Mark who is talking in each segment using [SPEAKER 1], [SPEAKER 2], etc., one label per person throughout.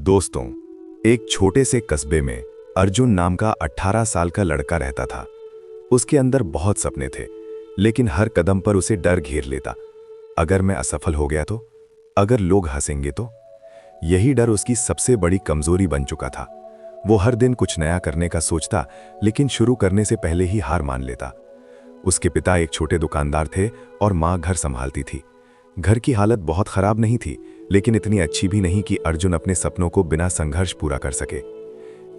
[SPEAKER 1] दोस्तों, एक छोटे से कस्बे में अर्जुन नाम का 18 साल का लड़का रहता था। उसके अंदर बहुत सपने थे, लेकिन हर कदम पर उसे डर घेर लेता। अगर मैं असफल हो गया तो, अगर लोग हंसेंगे तो। यही डर उसकी सबसे बड़ी कमजोरी बन चुका था। वो हर दिन कुछ नया करने का सोचता, लेकिन शुरू करने से पहले ही हार मान लेता। उसके पिता एक छोटे दुकानदार थे और माँ घर संभालती थी। घर की हालत बहुत खराब नहीं थी, लेकिन इतनी अच्छी भी नहीं कि अर्जुन अपने सपनों को बिना संघर्ष पूरा कर सके।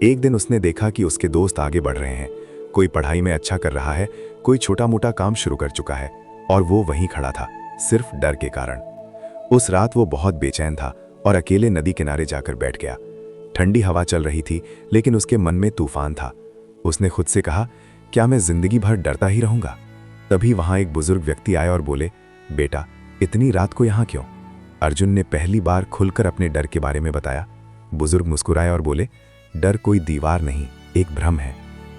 [SPEAKER 1] एक दिन उसने देखा कि उसके दोस्त आगे बढ़ रहे हैं। कोई पढ़ाई में अच्छा कर रहा है, कोई छोटा मोटा काम शुरू कर चुका है, और वो वहीं खड़ा था, सिर्फ डर के कारण। उस रात वो बहुत बेचैन था और अकेले नदी किनारे जाकर बैठ गया। ठंडी हवा चल रही थी, लेकिन उसके मन में तूफान था। उसने खुद से कहा, क्या मैं जिंदगी भर डरता ही रहूंगा? तभी वहां एक बुजुर्ग व्यक्ति आए और बोले, बेटा, इतनी रात को यहाँ क्यों? अर्जुन ने पहली बार खुलकर अपने डर के बारे में बताया। बुजुर्ग मुस्कुराए और बोले, डर कोई दीवार नहीं, एक भ्रम है।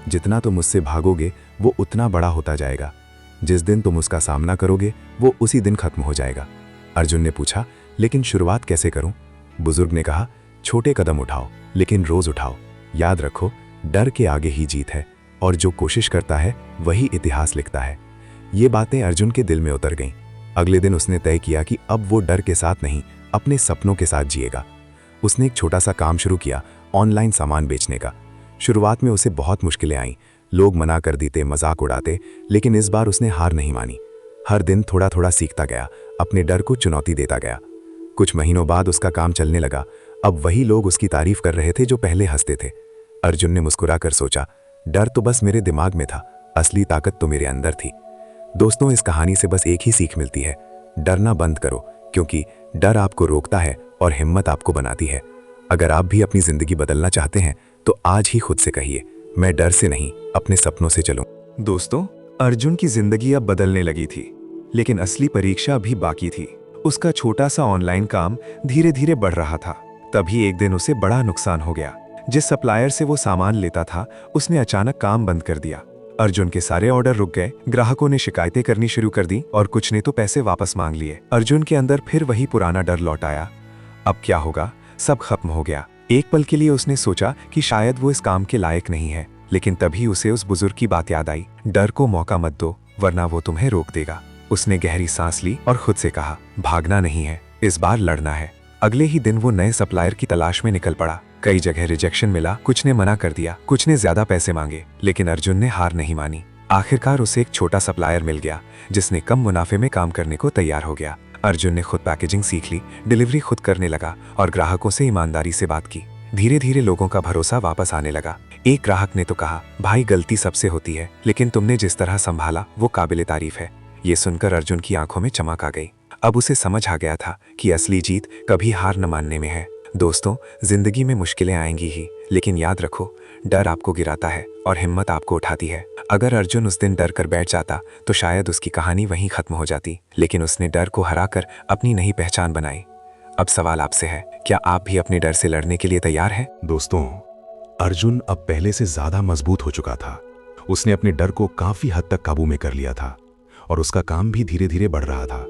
[SPEAKER 1] जितना तुम उससे भागोगे, वो उतना बड़ा होता जाएगा। जिस दिन तुम उसका सामना करोगे, वो उसी दिन खत्म हो जाएगा। अर्जुन ने पूछा, लेकिन शुरुआत कैसे करूं? बुजुर्ग ने कहा, छोटे कदम उठाओ, लेकिन रोज उठाओ। याद रखो, डर के आगे ही जीत है, और जो कोशिश करता है वही इतिहास लिखता है। ये बातें अर्जुन के दिल में उतर गईं। अगले दिन उसने तय किया कि अब वो डर के साथ नहीं, अपने सपनों के साथ जिएगा। उसने एक छोटा सा काम शुरू किया, ऑनलाइन सामान बेचने का। शुरुआत में उसे बहुत मुश्किलें आईं। लोग मना कर देते, मजाक उड़ाते, लेकिन इस बार उसने हार नहीं मानी। हर दिन थोड़ा थोड़ा सीखता गया, अपने डर को चुनौती देता गया। कुछ महीनों बाद उसका काम चलने लगा। अब वही लोग उसकी तारीफ कर रहे थे जो पहले हंसते थे। अर्जुन ने मुस्कुराकर सोचा, डर तो बस मेरे दिमाग में था, असली ताकत तो मेरे अंदर थी। दोस्तों, इस कहानी से बस एक ही सीख मिलती है, डरना बंद करो, क्योंकि डर आपको रोकता है और हिम्मत आपको बनाती है। अगर आप भी अपनी जिंदगी बदलना चाहते हैं तो आज ही खुद से कहिए, मैं डर से नहीं, अपने सपनों से चलूं। दोस्तों, अर्जुन की जिंदगी अब बदलने लगी थी, लेकिन असली परीक्षा अभी बाकी थी। उसका छोटा सा ऑनलाइन काम धीरे धीरे बढ़ रहा था। तभी एक दिन उसे बड़ा नुकसान हो गया। जिस सप्लायर से वो सामान लेता था, उसने अचानक काम बंद कर दिया। अर्जुन के सारे ऑर्डर रुक गए, ग्राहकों ने शिकायतें करनी शुरू कर दी और कुछ ने तो पैसे वापस मांग लिए। अर्जुन के अंदर फिर वही पुराना डर लौट आया। अब क्या होगा? सब खत्म हो गया। एक पल के लिए उसने सोचा कि शायद वो इस काम के लायक नहीं है, लेकिन तभी उसे उस बुजुर्ग की बात याद आई, डर को मौका मत दो, वरना वो तुम्हें रोक देगा। उसने गहरी सांस ली और खुद से कहा, भागना नहीं है, इस बार लड़ना है। अगले ही दिन वो नए सप्लायर की तलाश में निकल पड़ा। कई जगह रिजेक्शन मिला, कुछ ने मना कर दिया, कुछ ने ज्यादा पैसे मांगे, लेकिन अर्जुन ने हार नहीं मानी। आखिरकार उसे एक छोटा सप्लायर मिल गया, जिसने कम मुनाफे में काम करने को तैयार हो गया। अर्जुन ने खुद पैकेजिंग सीख ली, डिलीवरी खुद करने लगा और ग्राहकों से ईमानदारी से बात की। धीरे धीरे लोगों का भरोसा वापस आने लगा। एक ग्राहक ने तो कहा, भाई, गलती सबसे होती है, लेकिन तुमने जिस तरह संभाला वो काबिले तारीफ है। ये सुनकर अर्जुन की आंखों में चमक आ गई। अब उसे समझ आ गया था कि असली जीत कभी हार न मानने में है। दोस्तों, जिंदगी में मुश्किलें आएंगी ही, लेकिन याद रखो, डर आपको गिराता है और हिम्मत आपको उठाती है। अगर अर्जुन उस दिन डर कर बैठ जाता तो शायद उसकी कहानी वहीं खत्म हो जाती, लेकिन उसने डर को हराकर अपनी नई पहचान बनाई। अब सवाल आपसे है, क्या आप भी अपने डर से लड़ने के लिए तैयार हैं?
[SPEAKER 2] दोस्तों, अर्जुन अब पहले से ज्यादा मजबूत हो चुका था। उसने अपने डर को काफी हद तक काबू में कर लिया था और उसका काम भी धीरे धीरे बढ़ रहा था।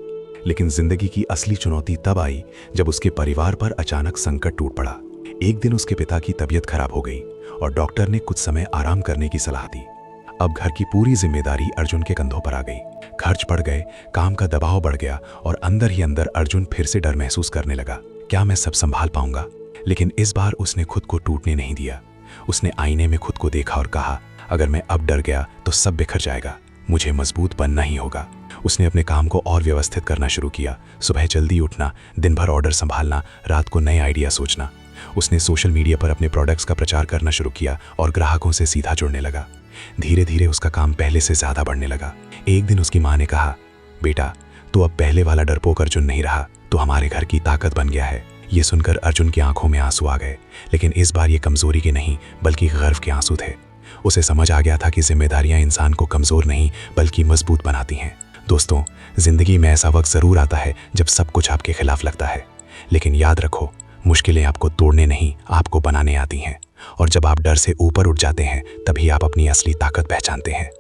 [SPEAKER 2] लेकिन जिंदगी की असली चुनौती तब आई जब उसके परिवार पर अचानक संकट टूट पड़ा। एक दिन उसके पिता की तबीयत खराब हो गई और डॉक्टर ने कुछ समय आराम करने की सलाह दी। अब घर की पूरी जिम्मेदारी अर्जुन के कंधों पर आ गई। खर्च बढ़ गए, काम का दबाव बढ़ गया और अंदर ही अंदर अर्जुन फिर से डर महसूस करने लगा। क्या मैं सब संभाल पाऊंगा? लेकिन इस बार उसने खुद को टूटने नहीं दिया। उसने आईने में खुद को देखा और कहा, अगर मैं अब डर गया तो सब बिखर जाएगा, मुझे मजबूत बनना ही होगा। उसने अपने काम को और व्यवस्थित करना शुरू किया। सुबह जल्दी उठना, दिन भर ऑर्डर संभालना, रात को नए आइडिया सोचना। उसने सोशल मीडिया पर अपने प्रोडक्ट्स का प्रचार करना शुरू किया और ग्राहकों से सीधा जुड़ने लगा। धीरे धीरे उसका काम पहले से ज्यादा बढ़ने लगा। एक दिन उसकी माँ ने कहा, बेटा, तू अब पहले वाला डरपोक अर्जुन नहीं रहा, तो हमारे घर की ताकत बन गया है। ये सुनकर अर्जुन की आंखों में आंसू आ गए, लेकिन इस बार ये कमजोरी के नहीं बल्कि गर्व के आंसू थे। उसे समझ आ गया था कि जिम्मेदारियां इंसान को कमजोर नहीं बल्कि मजबूत बनाती हैं। दोस्तों, जिंदगी में ऐसा वक्त जरूर आता है जब सब कुछ आपके खिलाफ लगता है, लेकिन याद रखो, मुश्किलें आपको तोड़ने नहीं, आपको बनाने आती हैं। और जब आप डर से ऊपर उठ जाते हैं, तभी आप अपनी असली ताकत पहचानते हैं।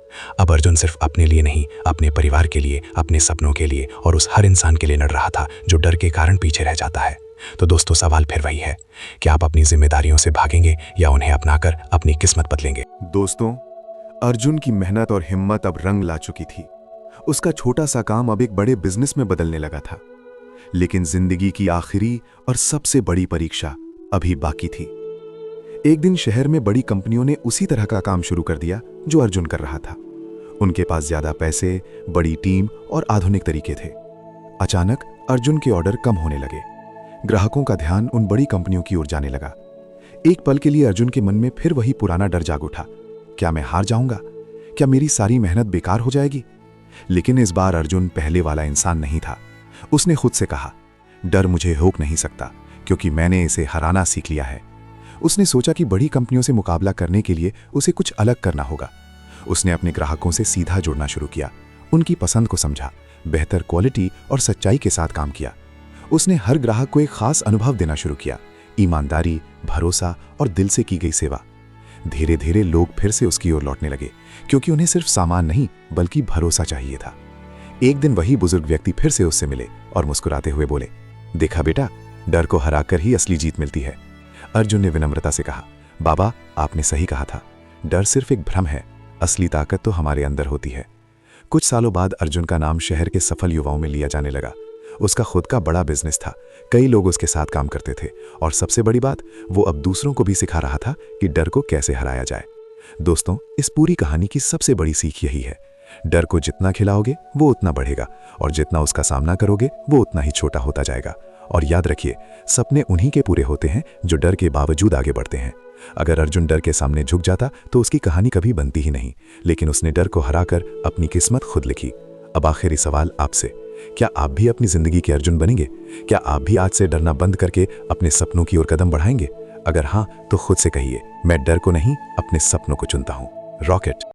[SPEAKER 2] अब अर्जुन सिर्फ अपने लिए नहीं, अपने परिवार के लिए, अपने सपनों के लिए और उस हर इंसान के लिए लड़ रहा था जो डर के कारण पीछे रह जाता है। तो दोस्तों सवाल फिर वही है कि आप अपनी जिम्मेदारियों से भागेंगे या उन्हें अपनाकर अपनी किस्मत बदलेंगे।
[SPEAKER 1] दोस्तों, अर्जुन की मेहनत और हिम्मत अब रंग ला चुकी थी। उसका छोटा सा काम अब एक बड़े बिजनेस में बदलने लगा था। लेकिन जिंदगी की आखिरी और सबसे बड़ी परीक्षा अभी बाकी थी। एक दिन शहर में बड़ी कंपनियों ने उसी तरह का काम शुरू कर दिया जो अर्जुन कर रहा था। उनके पास ज्यादा पैसे, बड़ी टीम और आधुनिक तरीके थे। अचानक अर्जुन के ऑर्डर कम होने लगे। ग्राहकों का ध्यान उन बड़ी कंपनियों की ओर जाने लगा। एक पल के लिए अर्जुन के मन में फिर वही पुराना डर जाग उठा। क्या मैं हार जाऊंगा? क्या मेरी सारी मेहनत बेकार हो जाएगी? लेकिन इस बार अर्जुन पहले वाला इंसान नहीं था। उसने खुद से कहा, डर मुझे रोक नहीं सकता क्योंकि मैंने इसे हराना सीख लिया है। उसने सोचा कि बड़ी कंपनियों से मुकाबला करने के लिए उसे कुछ अलग करना होगा। उसने अपने ग्राहकों से सीधा जुड़ना शुरू किया, उनकी पसंद को समझा, बेहतर क्वालिटी और सच्चाई के साथ काम किया। उसने हर ग्राहक को एक खास अनुभव देना शुरू किया, ईमानदारी, भरोसा और दिल से की गई सेवा। धीरे धीरे लोग फिर से उसकी ओर लौटने लगे क्योंकि उन्हें सिर्फ सामान नहीं बल्कि भरोसा चाहिए था। एक दिन वही बुजुर्ग व्यक्ति फिर से उससे मिले और मुस्कुराते हुए बोले, देखा बेटा, डर को हराकर ही असली जीत मिलती है। अर्जुन ने विनम्रता से कहा, बाबा आपने सही कहा था, डर सिर्फ एक भ्रम है, असली ताकत तो हमारे अंदर होती है। कुछ सालों बाद अर्जुन का नाम शहर के सफल युवाओं में लिया जाने लगा। उसका खुद का बड़ा बिजनेस था, कई लोग उसके साथ काम करते थे और सबसे बड़ी बात, वो अब दूसरों को भी सिखा रहा था कि डर को कैसे हराया जाए। दोस्तों, इस पूरी कहानी की सबसे बड़ी सीख यही है, डर को जितना खिलाओगे वो उतना बढ़ेगा और जितना उसका सामना करोगे वो उतना ही छोटा होता जाएगा। और याद रखिए, सपने उन्हीं के पूरे होते हैं जो डर के बावजूद आगे बढ़ते हैं। अगर अर्जुन डर के सामने झुक जाता तो उसकी कहानी कभी बनती ही नहीं, लेकिन उसने डर को हराकर अपनी किस्मत खुद लिखी। अब आखिरी सवाल आपसे, क्या आप भी अपनी जिंदगी के अर्जुन बनेंगे? क्या आप भी आज से डरना बंद करके अपने सपनों की ओर कदम बढ़ाएंगे? अगर हाँ, तो खुद से कहिए, मैं डर को नहीं अपने सपनों को चुनता हूं। रॉकेट।